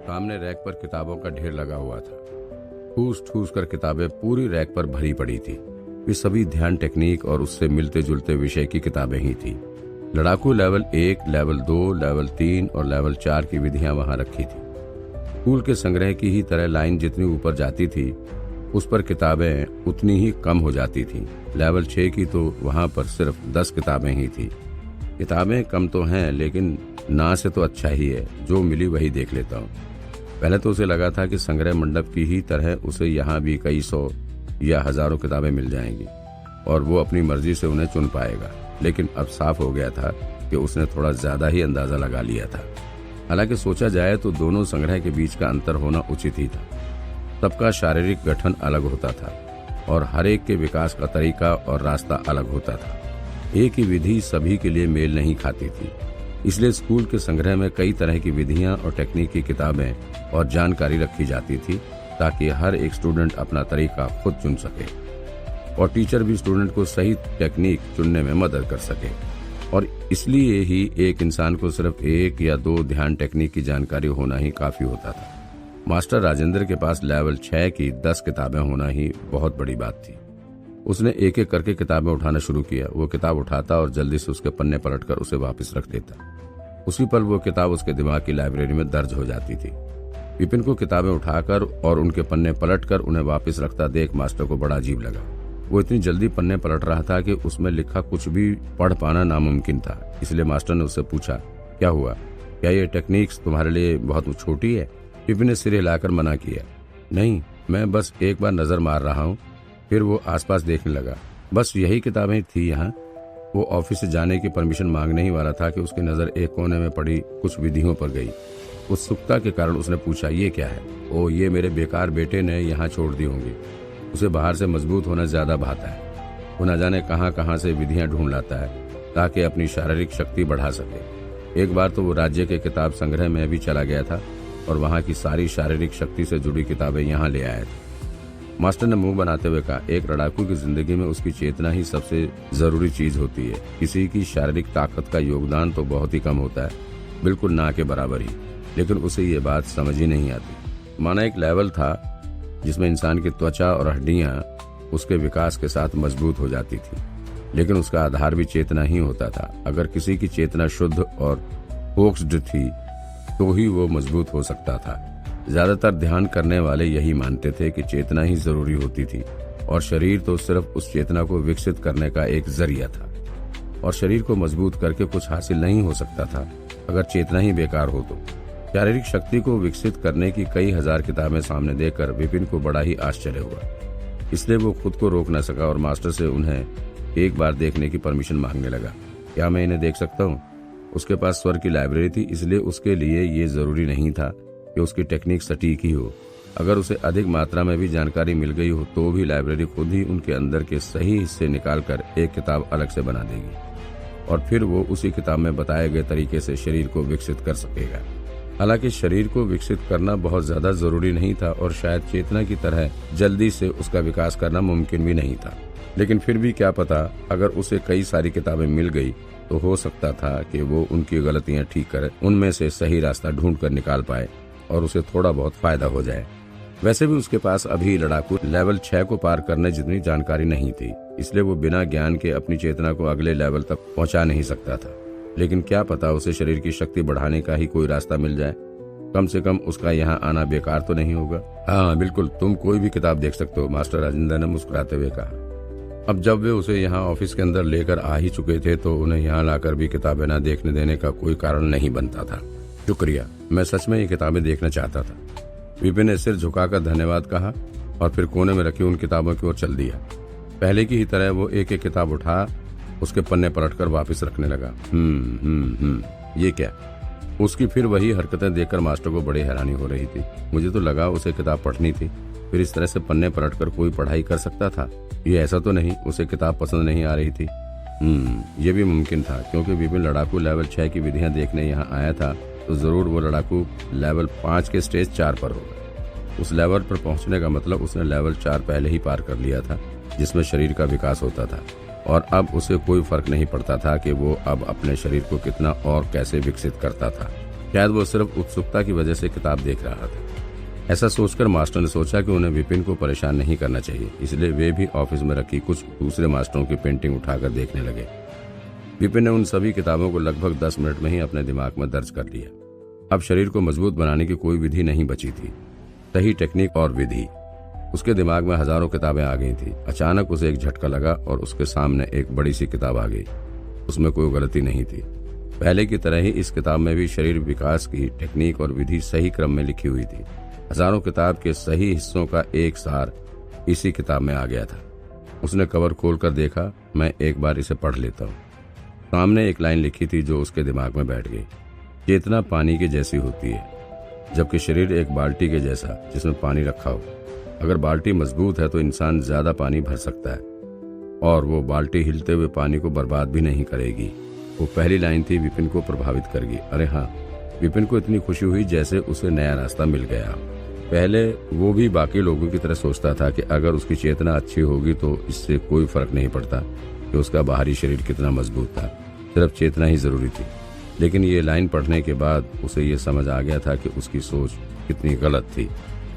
सामने रैक पर किताबों का ढेर लगा हुआ था। ठूस ठूस कर किताबें पूरी रैक पर भरी पड़ी थी। वे सभी ध्यान टेक्निक और उससे मिलते जुलते विषय की किताबें ही थी। लड़ाकू लेवल 1, लेवल 2, लेवल 3 और लेवल 4 की विधियां वहां रखी थी। स्कूल के संग्रह की ही तरह लाइन जितनी ऊपर जाती थी उस पर किताबें उतनी ही कम हो जाती थीं। लेवल 6 की तो वहां पर सिर्फ 10 किताबें ही थी। किताबें कम तो हैं लेकिन ना से तो अच्छा ही है, जो मिली वही देख लेता हूँ। पहले तो उसे लगा था कि संग्रह मंडप की ही तरह उसे यहाँ भी कई सौ या हजारों किताबें मिल जाएंगी और वो अपनी मर्जी से उन्हें चुन पाएगा, लेकिन अब साफ हो गया था कि उसने थोड़ा ज्यादा ही अंदाजा लगा लिया था। हालांकि सोचा जाए तो दोनों संग्रह के बीच का अंतर होना उचित ही था। सबका शारीरिक गठन अलग होता था और हर एक के विकास का तरीका और रास्ता अलग होता था। एक ही विधि सभी के लिए मेल नहीं खाती थी, इसलिए स्कूल के संग्रह में कई तरह की विधियां और टेक्निक की किताबें और जानकारी रखी जाती थी ताकि हर एक स्टूडेंट अपना तरीका खुद चुन सके और टीचर भी स्टूडेंट को सही टेक्निक चुनने में मदद कर सके। और इसलिए ही एक इंसान को सिर्फ 1 या 2 ध्यान टेक्निक की जानकारी होना ही काफी होता था। मास्टर राजेंद्र के पास लेवल 6 की 10 किताबें होना ही बहुत बड़ी बात थी। उसने एक एक करके किताबें उठाना शुरू किया। वो किताब उठाता और जल्दी से उसके पन्ने पलटकर उसे वापस रख देता। उसी पल वो किताब उसके दिमाग की लाइब्रेरी में दर्ज हो जाती थी। विपिन को किताबें उठाकर और उनके पन्ने पलटकर उन्हें वापस रखता देख मास्टर को बड़ा अजीब लगा। वो इतनी जल्दी पन्ने पलट रहा था कि उसमें लिखा कुछ भी पढ़ पाना नामुमकिन था। इसलिए मास्टर ने उससे पूछा, क्या हुआ, क्या ये टेक्निक्स तुम्हारे लिए बहुत छोटी है? विपिन ने सिर हिलाकर मना किया, नहीं, मैं बस एक बार नजर मार रहा हूँ। फिर वो आसपास देखने लगा। बस यही किताबें थी यहाँ। वो ऑफिस से जाने की परमिशन मांगने ही वाला था कि उसकी नजर एक कोने में पड़ी कुछ विधियों पर गई। उत्सुकता के कारण उसने पूछा, ये क्या है? ओ, ये मेरे बेकार बेटे ने यहाँ छोड़ दी होंगी। उसे बाहर से मजबूत होना ज्यादा भाता है। वो न जाने कहाँ कहाँ से विधियां ढूंढ लाता है ताकि अपनी शारीरिक शक्ति बढ़ा सके। एक बार तो वो राज्य के किताब संग्रह में भी चला गया था और वहाँ की सारी शारीरिक शक्ति से जुड़ी किताबें यहाँ ले आया था। मास्टर ने मुंह बनाते हुए कहा, एक लड़ाकू की जिंदगी में उसकी चेतना ही सबसे जरूरी चीज होती है। किसी की शारीरिक ताकत का योगदान तो बहुत ही कम होता है, बिल्कुल ना के बराबर ही, लेकिन उसे ये बात समझ ही नहीं आती। माना एक लेवल था जिसमें इंसान की त्वचा और हड्डियां उसके विकास के साथ मजबूत हो जाती थी, लेकिन उसका आधार भी चेतना ही होता था। अगर किसी की चेतना शुद्ध और फोक्स्ड थी तो ही वो मजबूत हो सकता था। ज्यादातर ध्यान करने वाले यही मानते थे कि चेतना ही जरूरी होती थी और शरीर तो सिर्फ उस चेतना को विकसित करने का एक जरिया था। और शरीर को मजबूत करके कुछ हासिल नहीं हो सकता था अगर चेतना ही बेकार हो तो। शारीरिक शक्ति को विकसित करने की कई हजार किताबें सामने देखकर विपिन को बड़ा ही आश्चर्य हुआ। इसलिए वो खुद को रोक न सका और मास्टर से उन्हें एक बार देखने की परमिशन मांगने लगा। क्या मैं इन्हें देख सकता हूँ? उसके पास स्वर की लाइब्रेरी थी, इसलिए उसके लिए ये जरूरी नहीं था कि उसकी टेक्निक सटीक ही हो। अगर उसे अधिक मात्रा में भी जानकारी मिल गई हो तो भी लाइब्रेरी खुद ही उनके अंदर के सही हिस्से निकालकर एक किताब अलग से बना देगी और फिर वो उसी किताब में बताए गए तरीके से शरीर को विकसित कर सकेगा। हालांकि शरीर को विकसित करना बहुत ज्यादा जरूरी नहीं था और शायद चेतना की तरह जल्दी से उसका विकास करना मुमकिन भी नहीं था, लेकिन फिर भी क्या पता, अगर उसे कई सारी किताबें मिल गई तो हो सकता था कि वो उनकी गलतियां ठीक कर उनमें से सही रास्ता ढूंढ कर निकाल पाए और उसे थोड़ा बहुत फायदा हो जाए। वैसे भी उसके पास अभी लड़ाकू लेवल 6 को पार करने जितनी जानकारी नहीं थी, इसलिए वो बिना ज्ञान के अपनी चेतना को अगले लेवल तक पहुंचा नहीं सकता था। लेकिन क्या पता उसे शरीर की शक्ति बढ़ाने का ही कोई रास्ता मिल जाए। कम से कम उसका यहाँ आना बेकार तो नहीं होगा। हाँ बिल्कुल, तुम कोई भी किताब देख सकते हो, मास्टर राजेंद्र ने मुस्कुराते हुए कहा। अब जब वे उसे यहाँ ऑफिस के अंदर लेकर आ ही चुके थे तो उन्हें यहाँ लाकर भी किताबें न देखने देने का कोई कारण नहीं बनता था। शुक्रिया, मैं सच में ये किताबें देखना चाहता था। विपिन ने सिर झुकाकर धन्यवाद कहा और फिर कोने में रखी उन किताबों की ओर चल दिया। पहले की ही तरह वो एक एक किताब उठा उसके पन्ने पलटकर वापस रखने लगा। ये क्या? उसकी फिर वही हरकतें देखकर मास्टर को बड़ी हैरानी हो रही थी। मुझे तो लगा उसे किताब पढ़नी थी, फिर इस तरह से पन्ने पलटकर कोई पढ़ाई कर सकता था। ये ऐसा तो नहीं उसे किताब पसंद नहीं आ रही थी। ये भी मुमकिन था क्योंकि विपिन लड़ाकू लेवल 6 की विधियां देखने यहाँ आया था तो जरूर वो लड़ाकू लेवल 5 के स्टेज 4 पर होगा। उस लेवल पर पहुंचने का मतलब उसने लेवल 4 पहले ही पार कर लिया था, जिसमें शरीर का विकास होता था और अब उसे कोई फर्क नहीं पड़ता था कि वो अब अपने शरीर को कितना और कैसे विकसित करता था। शायद वो सिर्फ उत्सुकता की वजह से किताब देख रहा था। ऐसा सोचकर मास्टर ने सोचा कि उन्हें विपिन को परेशान नहीं करना चाहिए, इसलिए वे भी ऑफिस में रखी कुछ दूसरे मास्टरों की पेंटिंग उठाकर देखने लगे। विपिन ने उन सभी किताबों को लगभग 10 मिनट में ही अपने दिमाग में दर्ज कर लिया। अब शरीर को मजबूत बनाने की कोई विधि नहीं बची थी, सही टेक्निक और विधि। उसके दिमाग में हजारों किताबें आ गई थी। अचानक उसे एक झटका लगा और उसके सामने एक बड़ी सी किताब आ गई। उसमें कोई गलती नहीं थी। पहले की तरह ही इस किताब में भी शरीर विकास की टेक्निक और विधि सही क्रम में लिखी हुई थी। हजारों किताब के सही हिस्सों का एक सार इसी किताब में आ गया था। उसने कवर खोलकर देखा। मैं एक बार इसे पढ़ लेता हूँ। सामने एक लाइन लिखी थी जो उसके दिमाग में बैठ गई। चेतना पानी की जैसी होती है, जबकि शरीर एक बाल्टी के जैसा जिसमें पानी रखा हो। अगर बाल्टी मजबूत है तो इंसान ज्यादा पानी भर सकता है और वो बाल्टी हिलते हुए पानी को बर्बाद भी नहीं करेगी। वो पहली लाइन थी, विपिन को प्रभावित करेगी। अरे हाँ, विपिन को इतनी खुशी हुई जैसे उसे नया रास्ता मिल गया। पहले वो भी बाकी लोगों की तरह सोचता था कि अगर उसकी चेतना अच्छी होगी तो इससे कोई फर्क नहीं पड़ता कि उसका बाहरी शरीर कितना मजबूत था, सिर्फ चेतना ही जरूरी थी। लेकिन ये लाइन पढ़ने के बाद उसे ये समझ आ गया था कि उसकी सोच कितनी गलत थी।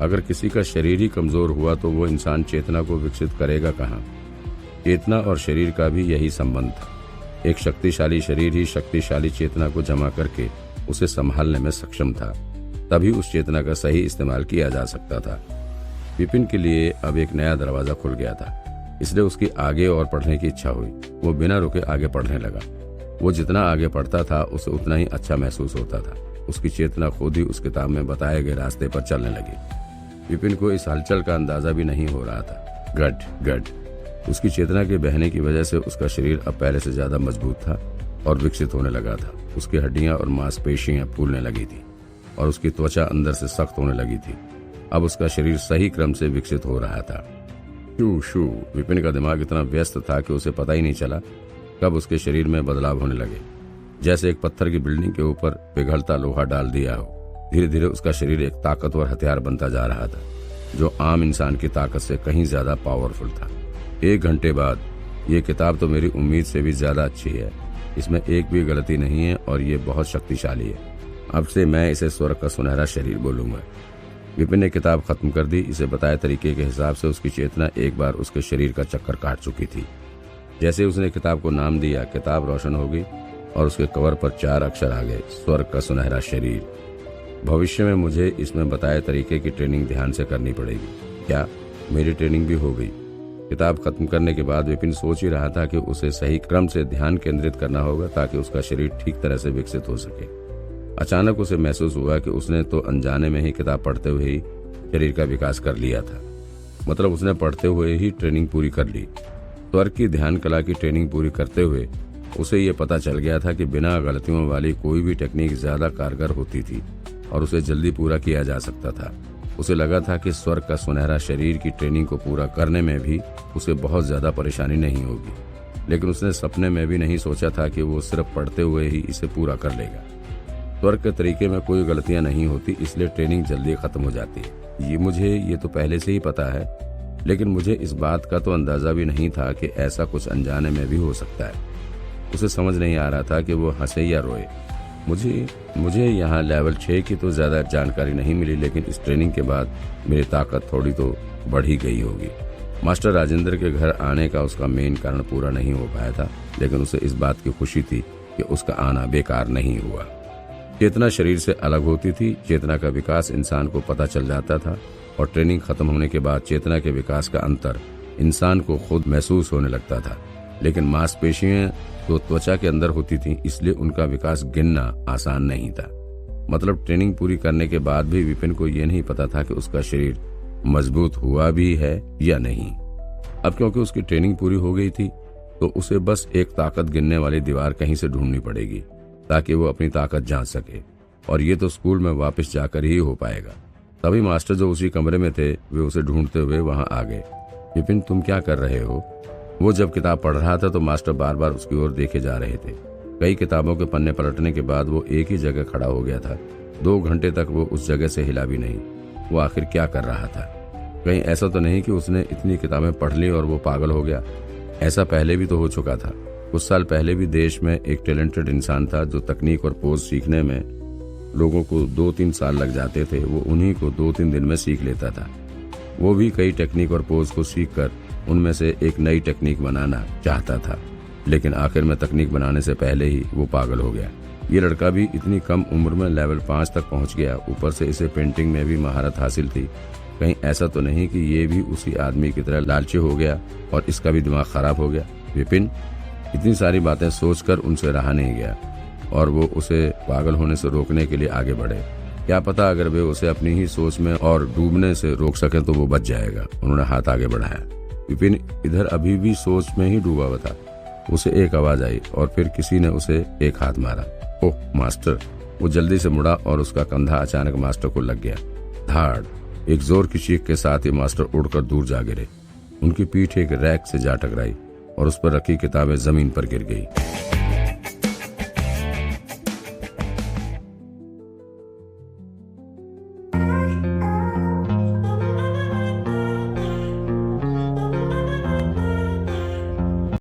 अगर किसी का शरीर ही कमजोर हुआ तो वो इंसान चेतना को विकसित करेगा कहाँ। चेतना और शरीर का भी यही संबंध था। एक शक्तिशाली शरीर ही शक्तिशाली चेतना को जमा करके उसे संभालने में सक्षम था, तभी उस चेतना का सही इस्तेमाल किया जा सकता था। विपिन के लिए अब एक नया दरवाजा खुल गया था, इसलिए उसकी आगे और पढ़ने की इच्छा हुई। वो बिना रुके आगे पढ़ने लगा। वो जितना आगे पढ़ता था उसे उतना ही अच्छा महसूस होता था। उसकी चेतना खुद ही उस किताब में बताए गए रास्ते पर चलने लगी। विपिन को इस हलचल का अंदाजा भी नहीं हो रहा था। गड गड, उसकी चेतना के बहने की वजह से उसका शरीर अब पहले से ज्यादा मजबूत था और विकसित होने लगा था। उसकी हड्डियां और मांसपेशियां फूलने लगी थी और उसकी त्वचा अंदर से सख्त होने लगी थी। अब उसका शरीर सही क्रम से विकसित हो रहा था। शू शू, विपिन का दिमाग इतना व्यस्त था कि उसे पता ही नहीं चला कब उसके शरीर में बदलाव होने लगे, जैसे एक पत्थर की बिल्डिंग के ऊपर पिघलता लोहा डाल दिया हो। धीरे धीरे उसका शरीर एक ताकतवर हथियार बनता जा रहा था, जो आम इंसान की ताकत से कहीं ज्यादा पावरफुल था। 1 घंटे बाद, ये किताब तो मेरी उम्मीद से भी ज्यादा अच्छी है। इसमें एक भी गलती नहीं है और ये बहुत शक्तिशाली है। अब से मैं इसे स्वर्ग का सुनहरा शरीर बोलूंगा। विपिन ने किताब खत्म कर दी। इसे बताए तरीके के हिसाब से उसकी चेतना एक बार उसके शरीर का चक्कर काट चुकी थी। जैसे उसने किताब को नाम दिया, किताब रोशन हो गई और उसके कवर पर 4 अक्षर आ गए, स्वर्ग का सुनहरा शरीर। भविष्य में मुझे इसमें बताए तरीके की ट्रेनिंग ध्यान से करनी पड़ेगी। क्या मेरी ट्रेनिंग भी हो गई? किताब खत्म करने के बाद विपिन सोच ही रहा था कि उसे सही क्रम से ध्यान केंद्रित करना होगा ताकि उसका शरीर ठीक तरह से विकसित हो सके। अचानक उसे महसूस हुआ कि उसने तो अनजाने में ही किताब पढ़ते हुए ही शरीर का विकास कर लिया था। मतलब उसने पढ़ते हुए ही ट्रेनिंग पूरी कर ली। स्वर्ग की ध्यान कला की ट्रेनिंग पूरी करते हुए उसे ये पता चल गया था कि बिना गलतियों वाली कोई भी टेक्निक ज्यादा कारगर होती थी और उसे जल्दी पूरा किया जा सकता था। उसे लगा था कि स्वर्ग का सुनहरा शरीर की ट्रेनिंग को पूरा करने में भी उसे बहुत ज्यादा परेशानी नहीं होगी, लेकिन उसने सपने में भी नहीं सोचा था कि वो सिर्फ पढ़ते हुए ही इसे पूरा कर लेगा। स्वर्ग के तरीके में कोई गलतियां नहीं होती, इसलिए ट्रेनिंग जल्दी खत्म हो जाती है। ये तो पहले से ही पता है, लेकिन मुझे इस बात का तो अंदाजा भी नहीं था कि ऐसा कुछ अनजाने में भी हो सकता है। उसे समझ नहीं आ रहा था कि वो हंसे या रोए। मुझे यहाँ लेवल 6 की तो ज्यादा जानकारी नहीं मिली, लेकिन इस ट्रेनिंग के बाद मेरी ताकत थोड़ी तो बढ़ ही गई होगी। मास्टर राजेंद्र के घर आने का उसका मेन कारण पूरा नहीं हो पाया था, लेकिन उसे इस बात की खुशी थी कि उसका आना बेकार नहीं हुआ। चेतना शरीर से अलग होती थी। चेतना का विकास इंसान को पता चल जाता था और ट्रेनिंग खत्म होने के बाद चेतना के विकास का अंतर इंसान को खुद महसूस होने लगता था। लेकिन मांसपेशियां तो त्वचा के अंदर होती थीं, इसलिए उनका विकास गिनना आसान नहीं था। मतलब ट्रेनिंग पूरी करने के बाद भी विपिन को यह नहीं पता था कि उसका शरीर मजबूत हुआ भी है या नहीं। अब क्योंकि उसकी ट्रेनिंग पूरी हो गई थी तो उसे बस एक ताकत गिनने वाली दीवार कहीं से ढूंढनी पड़ेगी ताकि वो अपनी ताकत जांच सके, और ये तो स्कूल में वापस जाकर ही हो पाएगा। तभी मास्टर जो उसी कमरे में थे वे उसे ढूंढते हुए वहां आ गए। विपिन, तुम क्या कर रहे हो? वो जब किताब पढ़ रहा था तो मास्टर बार बार उसकी ओर देखे जा रहे थे। कई किताबों के पन्ने पलटने के बाद वो एक ही जगह खड़ा हो गया था। 2 घंटे तक वो उस जगह से हिला भी नहीं। वो आखिर क्या कर रहा था? कहीं ऐसा तो नहीं कि उसने इतनी किताबें पढ़ ली और वो पागल हो गया? ऐसा पहले भी तो हो चुका था। कुछ साल पहले भी देश में एक टैलेंटेड इंसान था जो तकनीक और पोज सीखने में लोगों को 2-3 साल लग जाते थे, वो उन्हीं को 2-3 दिन में सीख लेता था। वो भी कई टेक्निक और पोज को सीखकर उनमें से एक नई टेक्निक बनाना चाहता था, लेकिन आखिर में तकनीक बनाने से पहले ही वो पागल हो गया। ये लड़का भी इतनी कम उम्र में लेवल 5 तक पहुंच गया, ऊपर से इसे पेंटिंग में भी महारत हासिल थी। कहीं ऐसा तो नहीं कि ये भी उसी आदमी की तरह लालची हो गया और इसका भी दिमाग खराब हो गया। विपिन इतनी सारी बातें सोचकर उनसे रहा नहीं गया और वो उसे पागल होने से रोकने के लिए आगे बढ़े। क्या पता अगर वे उसे अपनी ही सोच में और डूबने से रोक सकें तो वो बच जाएगा। उन्होंने हाथ आगे बढ़ाया। विपिन इधर अभी भी सोच में ही डूबा हुआ था। उसे एक आवाज आई और फिर किसी ने उसे एक हाथ मारा। ओह मास्टर! वो जल्दी से मुड़ा और उसका कंधा अचानक मास्टर को लग गया। धाड़! एक जोर की चीख के साथ ही मास्टर उड़कर दूर जा गिरे। उनकी पीठ एक रैक से जा टकराई और उस पर रखी किताबें जमीन पर गिर गई।